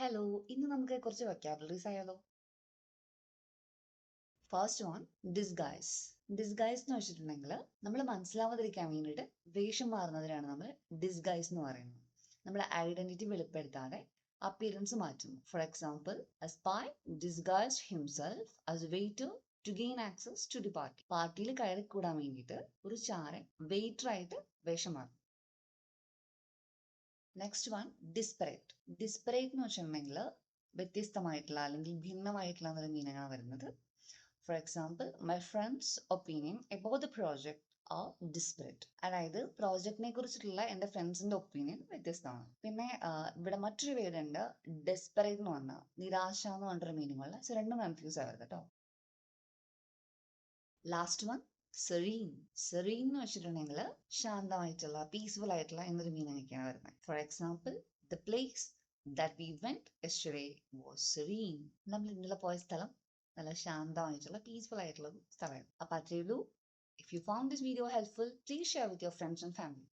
Hello, ഇന്ന് നമുക്ക് കുറച്ച് വൊക്കാബുലറീസ് ആയാലോ? First one, disguise. ഡിസ്ഗൈസ് എന്ന് വെച്ചിട്ടുണ്ടെങ്കിൽ നമ്മൾ മനസ്സിലാവാതിരിക്കാൻ വേണ്ടിയിട്ട് വേഷം മാറുന്നതിനാണ് നമ്മൾ ഡിസ്ഗൈസ് എന്ന് പറയുന്നത്. നമ്മുടെ ഐഡന്റിറ്റി വെളിപ്പെടുത്താതെ അപ്പിയറൻസ് മാറ്റുന്നു. For example, a spy disguised himself as a waiter to gain access to the party. പാർട്ടിയിൽ കയറി കൂടാൻ വേണ്ടിയിട്ട് ഒരു ചാരൻ വെയിറ്റർ ആയിട്ട് വേഷം മാറും. Next one, ഡിസ്പെറേറ്റ്. ഡിസ്പെറേറ്റ് എന്ന് വെച്ചിട്ടുണ്ടെങ്കിൽ വ്യത്യസ്തമായിട്ടുള്ള അല്ലെങ്കിൽ ഭിന്നമായിട്ടുള്ള എന്നൊരു മീനിങ് ആണ് വരുന്നത്. For example, my friends opinion about the project are disparate. അതായത് പ്രോജക്റ്റിനെ കുറിച്ചിട്ടുള്ള എൻ്റെ ഫ്രണ്ട്സിന്റെ ഒപ്പീനിയൻ വ്യത്യസ്തമാണ്. പിന്നെ ഇവിടെ മറ്റൊരു പേരുണ്ട്, ഡെസ്പെറേറ്റ് എന്ന് പറഞ്ഞാൽ നിരാശ എന്ന് പറഞ്ഞൊരു മീനിങ് ഉള്ള. സോ രണ്ടും കൺഫ്യൂസ് ആവരുത് കേട്ടോ. Last one, serine. സെറീൻ എന്ന് വെച്ചിട്ടുണ്ടെങ്കിൽ ശാന്തമായിട്ടുള്ള പീസ്ഫുൾ ആയിട്ടുള്ള എന്നൊരു മീനിങ് ഒക്കെയാണ് വരുന്നത്. For example, the place that we went yesterday was serene. നമ്മൾ ഇന്നലെ പോയ സ്ഥലം നല്ല ശാന്തമായിട്ടുള്ള പീസ്ഫുൾ ആയിട്ടുള്ള സ്ഥലമായിരുന്നു. അപ്പൊ അത്രയേ ഉള്ളൂ. If you found this video helpful, please share with your friends and family.